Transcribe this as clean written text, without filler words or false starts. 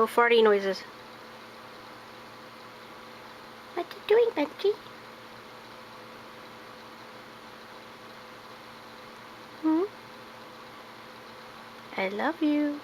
No farty noises. What you doing, Benji? Hmm? I love you.